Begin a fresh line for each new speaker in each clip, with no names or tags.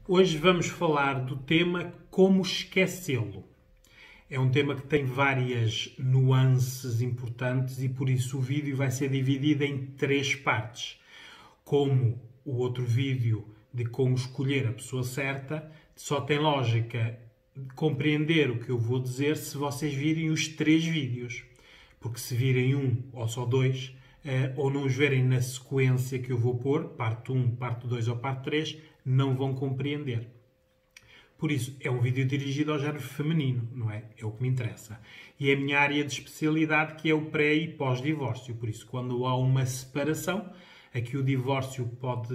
Hoje vamos falar do tema como esquecê-lo. É um tema que tem várias nuances importantes e por isso o vídeo vai ser dividido em 3 partes. Como o outro vídeo de como escolher a pessoa certa, só tem lógica compreender o que eu vou dizer se vocês virem os 3 vídeos. Porque se virem um ou só 2, ou não os verem na sequência que eu vou pôr, parte 1, parte 2 ou parte 3, não vão compreender. Por isso, é um vídeo dirigido ao género feminino, não é? É o que me interessa. E é a minha área de especialidade, que é o pré e pós-divórcio. Por isso, quando há uma separação, aqui o divórcio pode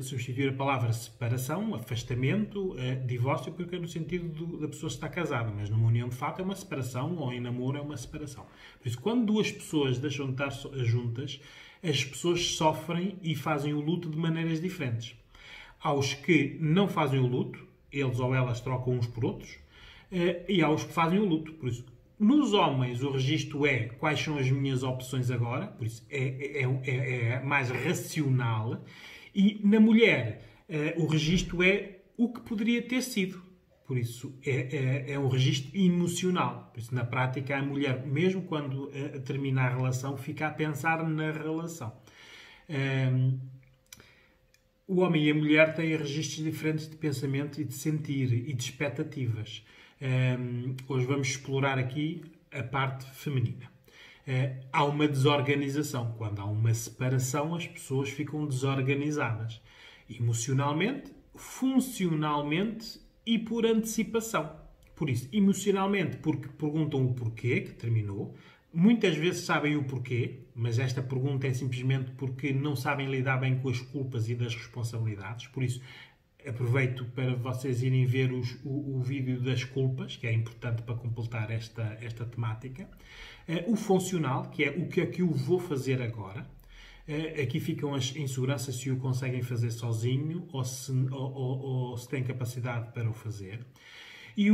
substituir a palavra separação, afastamento, divórcio, porque é no sentido da pessoa estar casada, mas numa união de fato é uma separação, ou em namoro é uma separação. Por isso, quando duas pessoas deixam de estar juntas, as pessoas sofrem e fazem o luto de maneiras diferentes. Há os que não fazem o luto, eles ou elas trocam uns por outros, e há os que fazem o luto. Por isso, nos homens, o registro é quais são as minhas opções agora, por isso é mais racional, e na mulher, o registro é o que poderia ter sido. Por isso, é um registro emocional. Por isso, na prática, a mulher, mesmo quando termina a relação, fica a pensar na relação. O homem e a mulher têm registros diferentes de pensamento e de sentir e de expectativas. Hoje vamos explorar aqui a parte feminina. Há uma desorganização. Quando há uma separação, as pessoas ficam desorganizadas. Emocionalmente, funcionalmente e por antecipação. Por isso, emocionalmente, porque perguntam o porquê que terminou. Muitas vezes sabem o porquê, mas esta pergunta é simplesmente porque não sabem lidar bem com as culpas e das responsabilidades. Por isso, aproveito para vocês irem ver o vídeo das culpas, que é importante para completar esta temática. O funcional, que é o que é que eu vou fazer agora. Aqui ficam as inseguranças se o conseguem fazer sozinho ou se têm capacidade para o fazer. E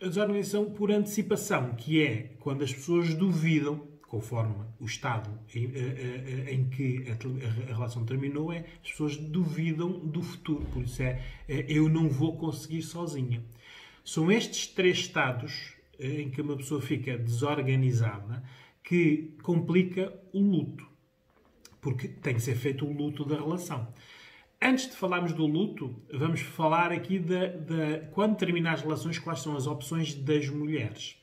a desorganização por antecipação, que é quando as pessoas duvidam, conforme o estado em que a relação terminou, as pessoas duvidam do futuro. Por isso eu não vou conseguir sozinha. São estes 3 estados em que uma pessoa fica desorganizada que complica o luto. Porque tem que ser feito o luto da relação. Antes de falarmos do luto, vamos falar aqui quando terminar as relações, quais são as opções das mulheres.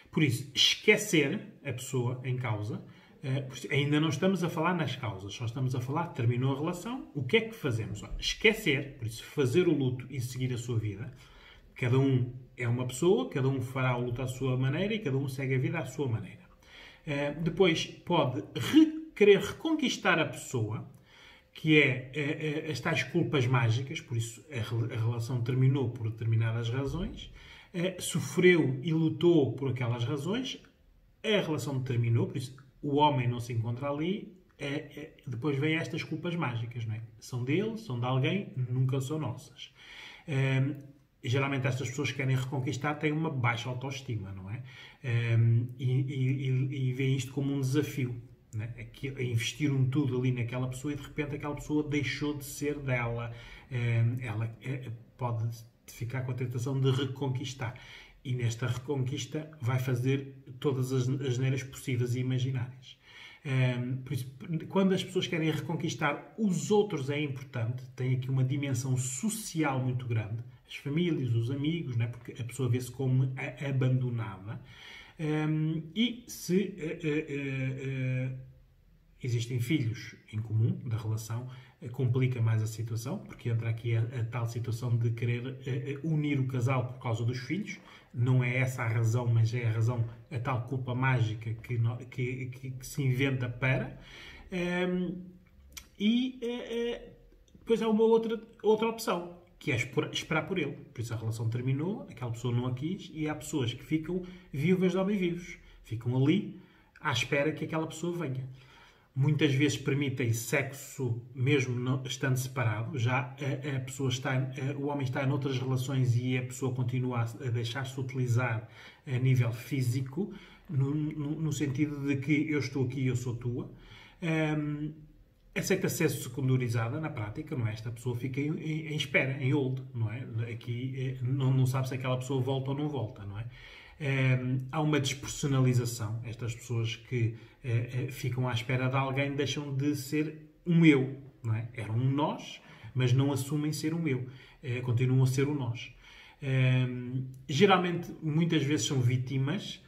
Por isso, esquecer a pessoa em causa, ainda não estamos a falar nas causas, só estamos a falar, terminou a relação, o que é que fazemos? Esquecer, por isso, fazer o luto e seguir a sua vida. Cada um é uma pessoa, cada um fará o luto à sua maneira e cada um segue a vida à sua maneira. Depois, pode querer reconquistar a pessoa, que é as tais culpas mágicas, por isso a relação terminou por determinadas razões, sofreu e lutou por aquelas razões, a relação terminou, por isso o homem não se encontra ali, depois vêm estas culpas mágicas, não é? São dele, são de alguém, nunca são nossas. Geralmente estas pessoas que querem reconquistar têm uma baixa autoestima, não é? E veem isto como um desafio. Né? Investiram tudo ali naquela pessoa e de repente aquela pessoa deixou de ser dela. Ela pode ficar com a tentação de reconquistar. E nesta reconquista vai fazer todas as asneiras possíveis e imaginárias. Por isso, quando as pessoas querem reconquistar os outros é importante, tem aqui uma dimensão social muito grande. As famílias, os amigos, né? Porque a pessoa vê-se como abandonada. E se existem filhos em comum da relação, complica mais a situação, porque entra aqui a tal situação de querer unir o casal por causa dos filhos. Não é essa a razão, mas é a razão, a tal culpa mágica que se inventa para. Depois há uma outra opção, que é esperar por ele. Por isso a relação terminou, aquela pessoa não a quis, e há pessoas que ficam viúvas de homens vivos. Ficam ali à espera que aquela pessoa venha. Muitas vezes permitem sexo mesmo não, estando separado. Já a pessoa o homem está noutras relações e a pessoa continua a deixar-se utilizar a nível físico, no sentido de que eu estou aqui e eu sou tua. Aceita-se secundarizada na prática, não é? Esta pessoa fica em espera, em hold, não é? Aqui não sabe se aquela pessoa volta ou não volta, não é? Há uma despersonalização. Estas pessoas que ficam à espera de alguém deixam de ser um eu, não é? Eram um nós, mas não assumem ser um eu. Continuam a ser um nós. Geralmente, muitas vezes são vítimas,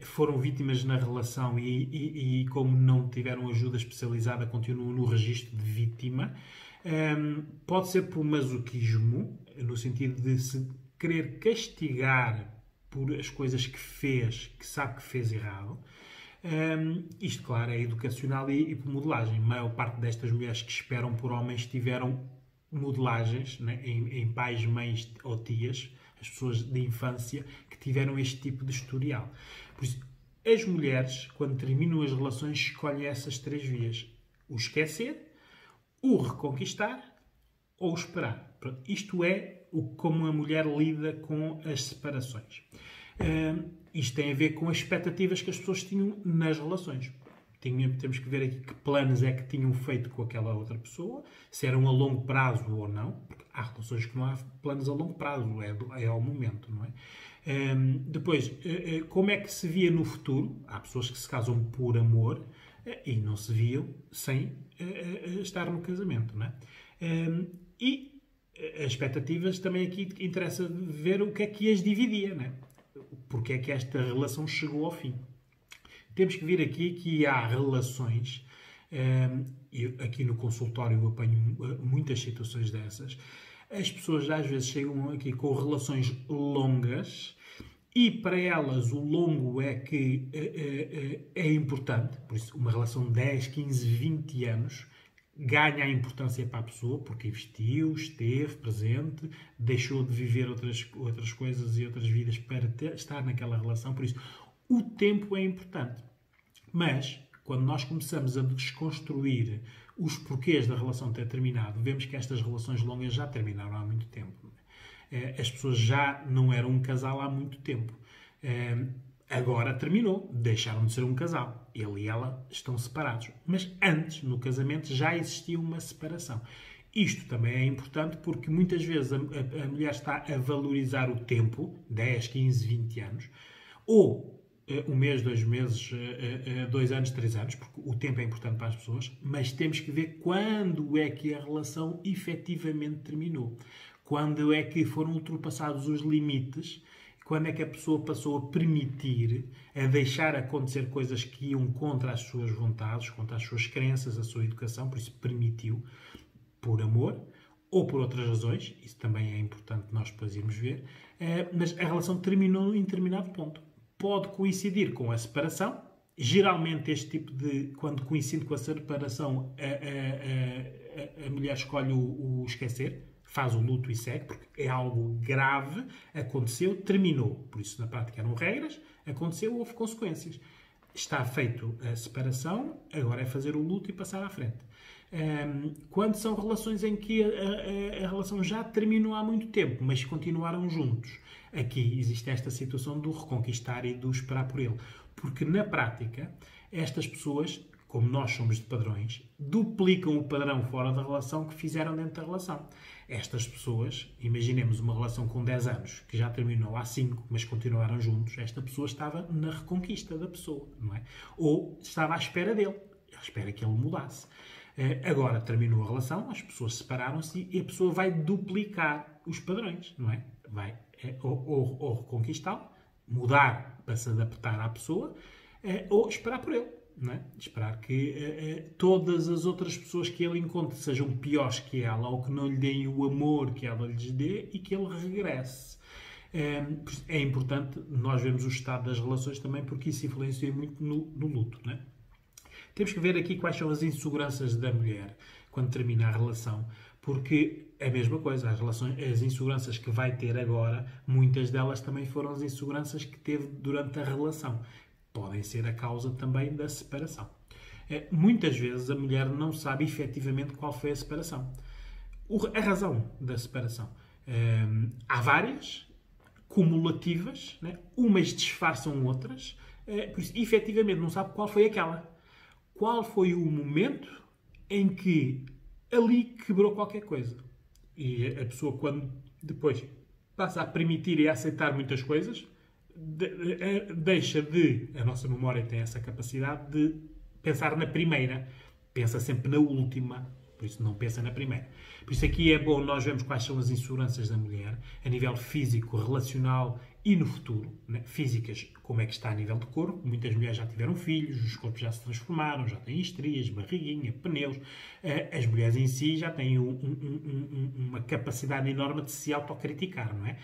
foram vítimas na relação e como não tiveram ajuda especializada, continuam no registro de vítima. Pode ser por masoquismo, no sentido de se querer castigar por as coisas que fez, que sabe que fez errado. Isto, claro, é educacional e por modelagem. A maior parte destas mulheres que esperam por homens tiveram modelagens, né, em pais, mães ou tias, as pessoas de infância, que tiveram este tipo de historial. Por isso, as mulheres, quando terminam as relações, escolhem essas 3 vias. O esquecer, o reconquistar ou o esperar. Pronto, isto é como a mulher lida com as separações. Isto tem a ver com as expectativas que as pessoas tinham nas relações. Temos que ver aqui que planos é que tinham feito com aquela outra pessoa, se eram a longo prazo ou não, porque há relações que não há planos a longo prazo, é ao momento, não é? Depois, como é que se via no futuro? Há pessoas que se casam por amor e não se viam sem estar no casamento, não é? E as expectativas também aqui interessa ver o que é que as dividia, não é? Porque é que esta relação chegou ao fim. Temos que vir aqui que há relações, e aqui no consultório eu apanho muitas situações dessas, as pessoas às vezes chegam aqui com relações longas e para elas o longo é que é importante, por isso uma relação de 10, 15, 20 anos ganha a importância para a pessoa porque investiu, esteve presente, deixou de viver outras coisas e outras vidas para estar naquela relação, por isso o tempo é importante. Mas, quando nós começamos a desconstruir os porquês da relação ter terminado, vemos que estas relações longas já terminaram há muito tempo. As pessoas já não eram um casal há muito tempo. Agora terminou, deixaram de ser um casal. Ele e ela estão separados. Mas antes, no casamento, já existia uma separação. Isto também é importante porque muitas vezes a mulher está a valorizar o tempo, 10, 15, 20 anos, ou 1 mês, 2 meses, 2 anos, 3 anos, porque o tempo é importante para as pessoas, mas temos que ver quando é que a relação efetivamente terminou. Quando é que foram ultrapassados os limites, quando é que a pessoa passou a permitir, a deixar acontecer coisas que iam contra as suas vontades, contra as suas crenças, a sua educação, por isso permitiu, por amor, ou por outras razões, isso também é importante nós depois irmos ver, mas a relação terminou em determinado ponto. Pode coincidir com a separação. Geralmente, este tipo de... Quando coincide com a separação, a mulher escolhe o esquecer, faz o luto e segue, porque é algo grave, aconteceu, terminou. Por isso, na prática, eram regras, aconteceu, houve consequências. Está feito a separação, agora é fazer o luto e passar à frente. Quando são relações em que a relação já terminou há muito tempo, mas continuaram juntos, aqui existe esta situação do reconquistar e do esperar por ele. Porque, na prática, estas pessoas, como nós somos de padrões, duplicam o padrão fora da relação que fizeram dentro da relação. Estas pessoas, imaginemos uma relação com 10 anos, que já terminou há 5, mas continuaram juntos, esta pessoa estava na reconquista da pessoa, não é? Ou estava à espera dele, à espera que ele mudasse. Agora terminou a relação, as pessoas separaram-se e a pessoa vai duplicar os padrões, não é? Vai ou reconquistá-lo, mudar para se adaptar à pessoa, ou esperar por ele, não é? Esperar que todas as outras pessoas que ele encontre sejam piores que ela ou que não lhe deem o amor que ela lhes dê e que ele regresse. É importante nós vermos o estado das relações também porque isso influencia muito no luto, não é? Temos que ver aqui quais são as inseguranças da mulher quando termina a relação, porque é a mesma coisa, as inseguranças que vai ter agora, muitas delas também foram as inseguranças que teve durante a relação. Podem ser a causa também da separação. Muitas vezes a mulher não sabe efetivamente qual foi a separação. A razão da separação. Há várias, cumulativas, né? Umas disfarçam outras, por isso efetivamente não sabe qual foi aquela. Qual foi o momento em que ali quebrou qualquer coisa. E a pessoa, quando depois passa a permitir e a aceitar muitas coisas, deixa de... A nossa memória tem essa capacidade de pensar na primeira. Pensa sempre na última. Por isso não pensa na primeira. Por isso aqui é bom nós vermos quais são as inseguranças da mulher, a nível físico, relacional e no futuro. Né? Físicas, como é que está a nível de corpo. Muitas mulheres já tiveram filhos, os corpos já se transformaram, já têm estrias, barriguinha, pneus. As mulheres em si já têm uma capacidade enorme de se autocriticar, não é?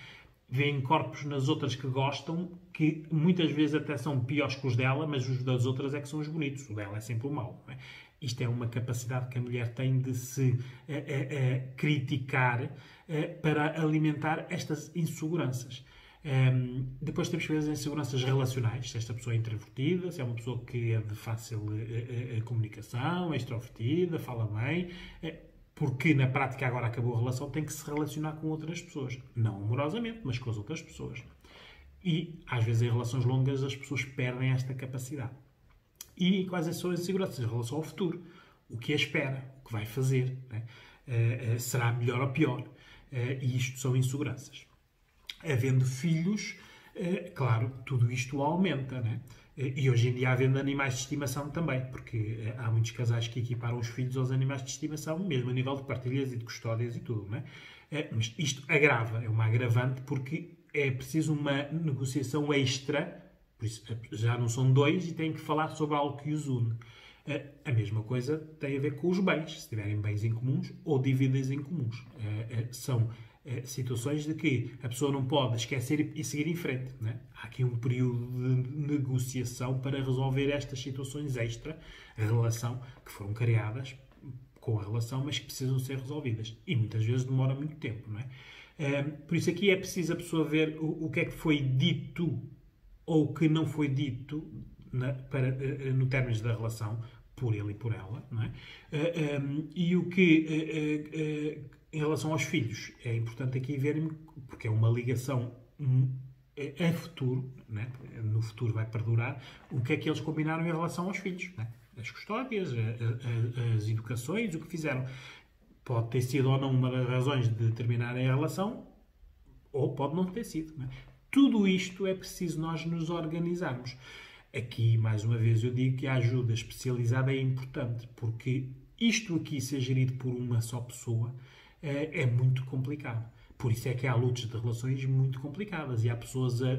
Vêem corpos nas outras que gostam, que muitas vezes até são piores que os dela, mas os das outras é que são os bonitos. O dela é sempre o mau, não é? Isto é uma capacidade que a mulher tem de se criticar para alimentar estas inseguranças. Depois temos que ver as inseguranças relacionais, se esta pessoa é introvertida, se é uma pessoa que é de fácil comunicação, é extrovertida, fala bem, porque na prática agora acabou a relação, tem que se relacionar com outras pessoas. Não amorosamente, mas com as outras pessoas. E às vezes em relações longas as pessoas perdem esta capacidade. E quais são as inseguranças em relação ao futuro? O que a espera? O que vai fazer? Né? Será melhor ou pior? E isto são inseguranças. Havendo filhos, claro, tudo isto aumenta. Né? E hoje em dia havendo animais de estimação também, porque há muitos casais que equiparam os filhos aos animais de estimação, mesmo a nível de partilhas e de custódias e tudo. Né? Mas isto agrava, é uma agravante, porque é preciso uma negociação extra. Por isso, já não são dois e têm que falar sobre algo que os une. A mesma coisa tem a ver com os bens, se tiverem bens em comuns ou dívidas em comuns. São situações de que a pessoa não pode esquecer e seguir em frente. Né? Há aqui um período de negociação para resolver estas situações extra, a relação, que foram criadas com a relação, mas que precisam ser resolvidas. E muitas vezes demora muito tempo. Não é? Por isso aqui é preciso a pessoa ver o que é que foi dito ou o que não foi dito no término da relação, por ele e por ela, não é? E o que, em relação aos filhos, é importante aqui ver, porque é uma ligação a futuro, não é? No futuro vai perdurar, o que é que eles combinaram em relação aos filhos, não é? As custódias, as educações, o que fizeram. Pode ter sido ou não uma das razões de terminarem a relação, ou pode não ter sido, não é? Tudo isto é preciso nós nos organizarmos. Aqui, mais uma vez, eu digo que a ajuda especializada é importante, porque isto aqui ser gerido por uma só pessoa é muito complicado. Por isso é que há lutas de relações muito complicadas e há pessoas a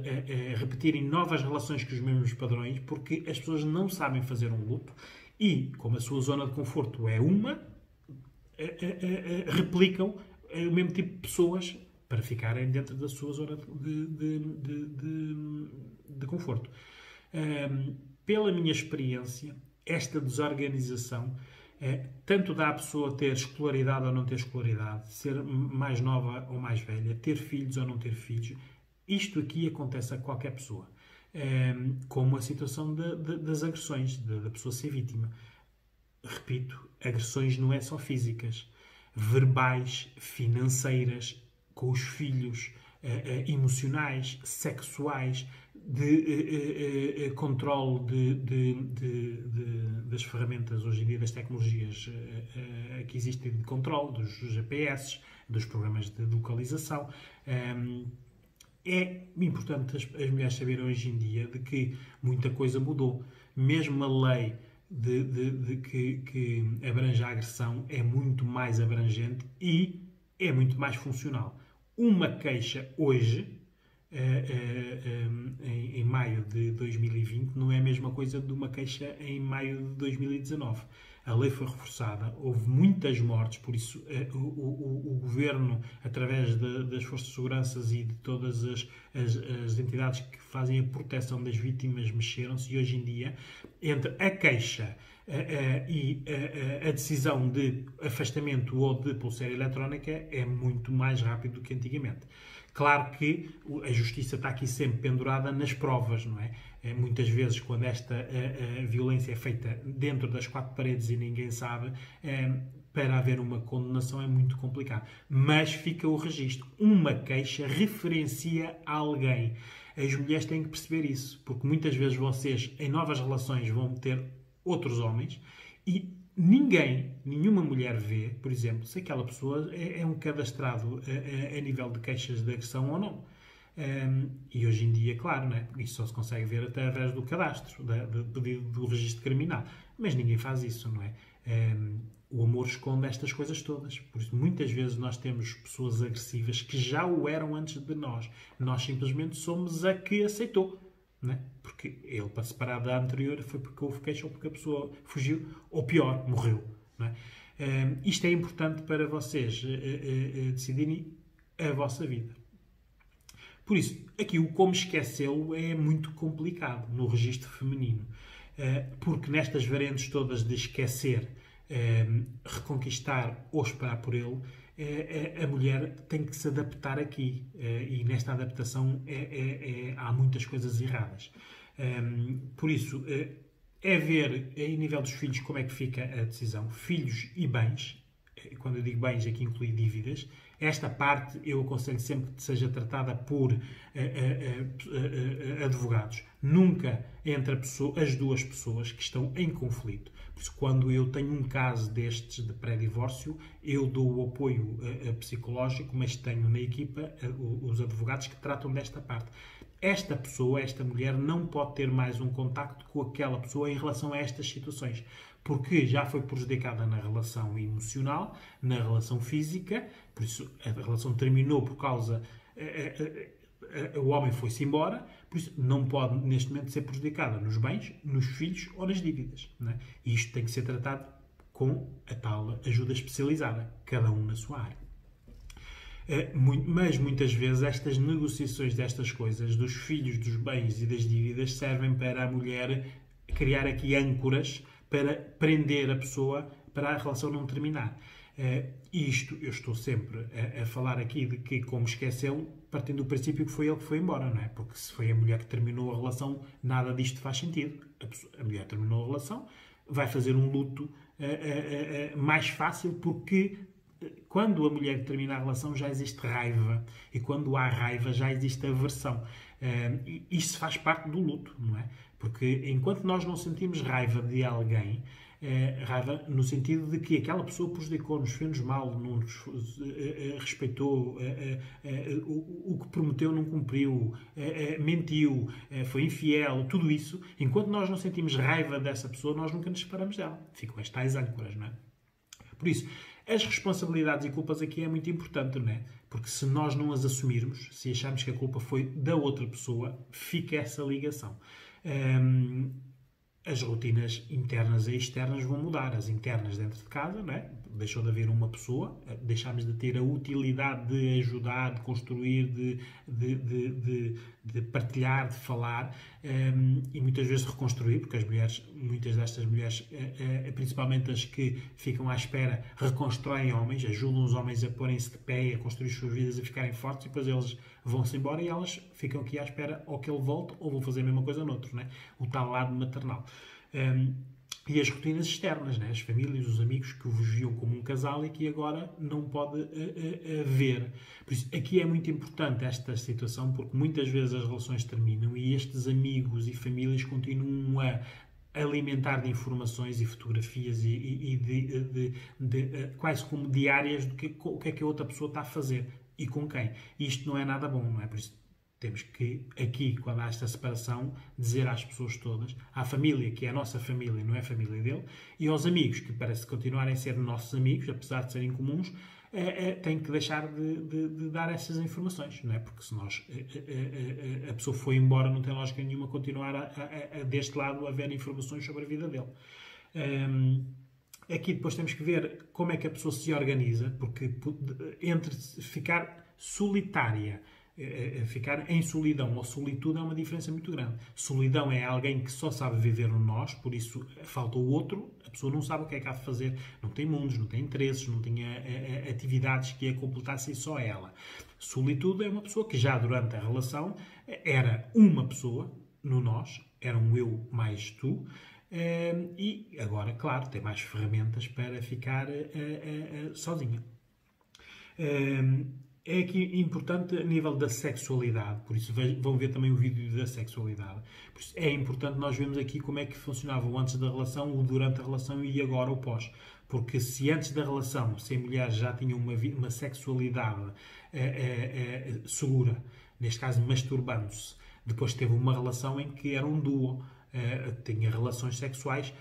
repetirem novas relações com os mesmos padrões porque as pessoas não sabem fazer um luto e, como a sua zona de conforto é uma, replicam o mesmo tipo de pessoas para ficarem dentro da sua zona de conforto. Pela minha experiência, esta desorganização, tanto dá à pessoa ter escolaridade ou não ter escolaridade, ser mais nova ou mais velha, ter filhos ou não ter filhos, isto aqui acontece a qualquer pessoa. Como a situação das agressões, da pessoa ser vítima. Repito, agressões não é só físicas, verbais, financeiras, com os filhos, emocionais, sexuais, de controle das ferramentas hoje em dia, das tecnologias que existem de controle, dos GPS, dos programas de localização. É importante as mulheres saberem hoje em dia de que muita coisa mudou. Mesmo a lei que abrange a agressão é muito mais abrangente e é muito mais funcional. Uma queixa hoje, em maio de 2020, não é a mesma coisa de uma queixa em maio de 2019. A lei foi reforçada, houve muitas mortes, por isso o governo, através das forças de segurança e de todas as entidades que fazem a proteção das vítimas, mexeram-se e hoje em dia, entre a queixa e a decisão de afastamento ou de pulseira eletrónica é muito mais rápido do que antigamente. Claro que a justiça está aqui sempre pendurada nas provas, não é? Muitas vezes, quando esta violência é feita dentro das quatro paredes e ninguém sabe, para haver uma condenação é muito complicado. Mas fica o registro. Uma queixa referencia a alguém. As mulheres têm que perceber isso, porque muitas vezes vocês, em novas relações, vão ter outros homens e nenhuma mulher vê, por exemplo, se aquela pessoa é um cadastrado a nível de queixas de agressão ou não. E hoje em dia, claro, né? Isso só se consegue ver através do cadastro, do pedido do registro criminal. Mas ninguém faz isso, não é? O amor esconde estas coisas todas. Por isso, muitas vezes nós temos pessoas agressivas que já o eram antes de nós. Nós simplesmente somos a que aceitou. Não é? Porque ele, para separar da anterior, foi porque houve queixa ou porque a pessoa fugiu, ou pior, morreu. Não é? Isto é importante para vocês decidirem a vossa vida. Por isso, aqui o como esquecê-lo é muito complicado no registro feminino. Porque nestas variantes todas de esquecer, reconquistar ou esperar por ele, a mulher tem que se adaptar aqui. E nesta adaptação há muitas coisas erradas. Por isso, é ver, em nível dos filhos, como é que fica a decisão. Filhos e bens. Quando eu digo bens, aqui inclui dívidas. Esta parte eu aconselho sempre que seja tratada por advogados. Nunca entre as duas pessoas que estão em conflito. Por isso, quando eu tenho um caso destes de pré-divórcio, eu dou o apoio psicológico, mas tenho na equipa os advogados que tratam desta parte. Esta pessoa, esta mulher, não pode ter mais um contacto com aquela pessoa em relação a estas situações. Porque já foi prejudicada na relação emocional, na relação física, por isso a relação terminou por causa... o homem foi-se embora, por isso não pode neste momento ser prejudicada nos bens, nos filhos ou nas dívidas. Não é? E isto tem que ser tratado com a tal ajuda especializada, cada um na sua área. Mas muitas vezes estas negociações destas coisas, dos filhos, dos bens e das dívidas, servem para a mulher criar aqui âncoras para prender a pessoa para a relação não terminar. Isto, eu estou sempre a falar aqui de que, como esqueceu, partindo do princípio que foi ele que foi embora, não é? Porque se foi a mulher que terminou a relação, nada disto faz sentido. A mulher terminou a relação, vai fazer um luto mais fácil, porque quando a mulher termina a relação já existe raiva, e quando há raiva já existe aversão. Isto faz parte do luto, não é? Porque enquanto nós não sentimos raiva de alguém, raiva no sentido de que aquela pessoa prejudicou-nos, fez-nos mal, não nos respeitou, o que prometeu não cumpriu, mentiu, foi infiel, tudo isso, enquanto nós não sentimos raiva dessa pessoa, nós nunca nos separamos dela. Ficam as tais âncoras, não é? Por isso, as responsabilidades e culpas aqui é muito importante, não é? Porque se nós não as assumirmos, se acharmos que a culpa foi da outra pessoa, fica essa ligação. As rotinas internas e externas vão mudar. As internas dentro de casa, não é? Deixou de haver uma pessoa, deixámos de ter a utilidade de ajudar, de construir, de partilhar, de falar e muitas vezes de reconstruir, porque as mulheres, muitas destas mulheres, principalmente as que ficam à espera, reconstroem homens, ajudam os homens a porem-se de pé, a construir suas vidas, a ficarem fortes, e depois eles vão-se embora e elas ficam aqui à espera ou que ele volte ou vão fazer a mesma coisa noutro, né? O tal lado maternal. E as rotinas externas, né? As famílias, os amigos que vos viam como um casal e que agora não pode ver. Por isso, aqui é muito importante esta situação, porque muitas vezes as relações terminam e estes amigos e famílias continuam a alimentar de informações e fotografias e quase como diárias do que, o que é que a outra pessoa está a fazer e com quem. E isto não é nada bom, não é? Por isso, temos que, aqui, quando há esta separação, dizer às pessoas todas, à família, que é a nossa família, não é a família dele, e aos amigos, que parece continuarem a ser nossos amigos, apesar de serem comuns, têm que deixar de dar essas informações, não é? Porque se nós, a pessoa foi embora, não tem lógica nenhuma continuar deste lado a ver informações sobre a vida dele. Aqui depois temos que ver como é que a pessoa se organiza, porque entre ficar solitária, ficar em solidão ou solitude é uma diferença muito grande. Solidão é alguém que só sabe viver no nós, por isso falta o outro, a pessoa não sabe o que é que há de fazer, não tem mundos, não tem interesses, não tem atividades que a completassem só ela. Solitude é uma pessoa que já durante a relação era uma pessoa no nós, era um eu mais tu, e agora, claro, tem mais ferramentas para ficar sozinha. É aqui importante a nível da sexualidade, por isso vão ver também o vídeo da sexualidade. Por isso é importante nós vermos aqui como é que funcionava o antes da relação, o durante a relação e agora o pós. Porque se antes da relação, se a mulher já tinha uma sexualidade segura, neste caso masturbando-se, depois teve uma relação em que era um duo, tinha relações sexuais,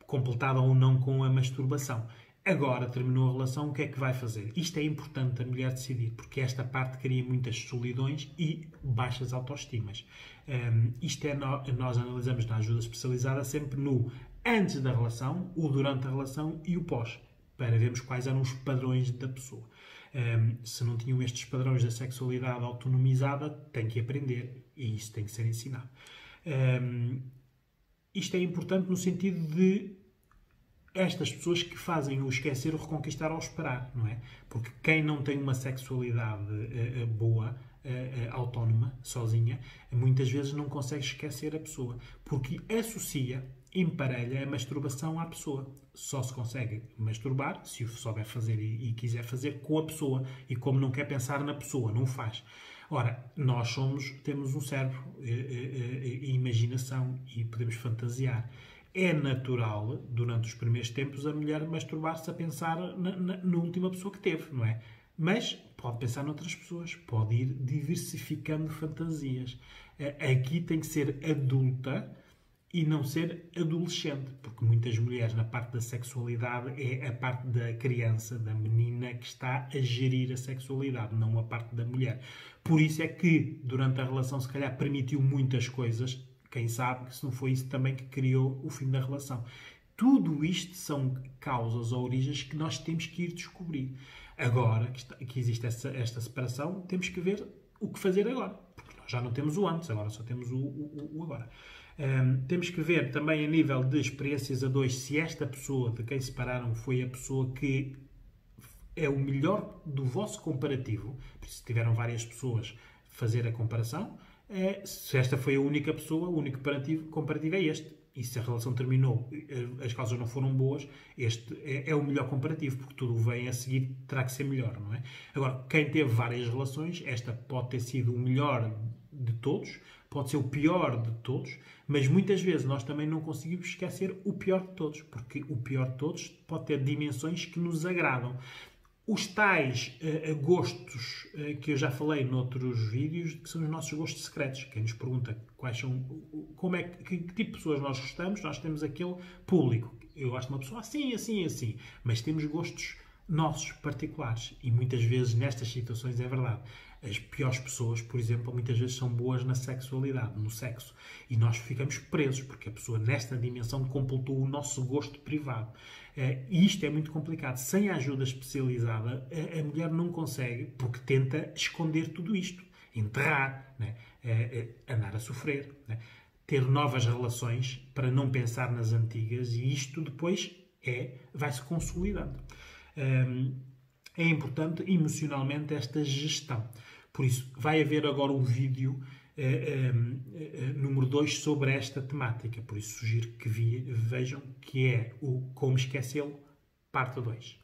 completada ou não com a masturbação. Agora terminou a relação, o que é que vai fazer? Isto é importante a mulher decidir, porque esta parte cria muitas solidões e baixas autoestimas. Isto é, nós analisamos na ajuda especializada sempre no antes da relação, o durante a relação e o pós, para vermos quais eram os padrões da pessoa. Se não tinham estes padrões da sexualidade autonomizada, tem que aprender e isso tem que ser ensinado. Isto é importante no sentido de estas pessoas que fazem o esquecer, o reconquistar ou esperar, não é? Porque quem não tem uma sexualidade boa, autónoma, sozinha, muitas vezes não consegue esquecer a pessoa, porque associa, emparelha a masturbação à pessoa. Só se consegue masturbar, se o souber fazer e quiser fazer, com a pessoa, e como não quer pensar na pessoa, não faz. Ora, nós temos um cérebro e imaginação e podemos fantasiar. É natural, durante os primeiros tempos, a mulher masturbar-se a pensar na última pessoa que teve, não é? Mas pode pensar noutras pessoas, pode ir diversificando fantasias. Aqui tem que ser adulta e não ser adolescente, porque muitas mulheres, na parte da sexualidade, é a parte da criança, da menina, que está a gerir a sexualidade, não a parte da mulher. Por isso é que, durante a relação, se calhar, permitiu muitas coisas. Quem sabe que se não foi isso também que criou o fim da relação. Tudo isto são causas ou origens que nós temos que ir descobrir. Agora que existe esta separação, temos que ver o que fazer agora. Porque nós já não temos o antes, agora só temos o agora. Temos que ver também a nível de experiências a dois se esta pessoa de quem separaram foi a pessoa que é o melhor do vosso comparativo. Se tiveram várias pessoas, fazer a comparação. Se esta foi a única pessoa, o único comparativo é este. E se a relação terminou, as causas não foram boas, este é o melhor comparativo, porque tudo vem a seguir, terá que ser melhor, não é? Agora, quem teve várias relações, esta pode ter sido o melhor de todos, pode ser o pior de todos, mas muitas vezes nós também não conseguimos esquecer o pior de todos, porque o pior de todos pode ter dimensões que nos agradam. Os tais gostos que eu já falei noutros vídeos, que são os nossos gostos secretos. Quem nos pergunta quais são, que tipo de pessoas nós gostamos, nós temos aquele público. Eu gosto de uma pessoa assim, assim, assim. Mas temos gostos nossos, particulares. E muitas vezes, nestas situações, é verdade. As piores pessoas, por exemplo, muitas vezes são boas na sexualidade, no sexo. E nós ficamos presos, porque a pessoa, nesta dimensão, completou o nosso gosto privado. E isto é muito complicado. Sem a ajuda especializada, a mulher não consegue, porque tenta esconder tudo isto. Enterrar, né? Andar a sofrer, né? Ter novas relações para não pensar nas antigas, e isto depois vai-se consolidando. É importante emocionalmente esta gestão. Por isso, vai haver agora um vídeo número 2 sobre esta temática. Por isso, sugiro que vejam, que é o Como Esquecê-lo, parte 2.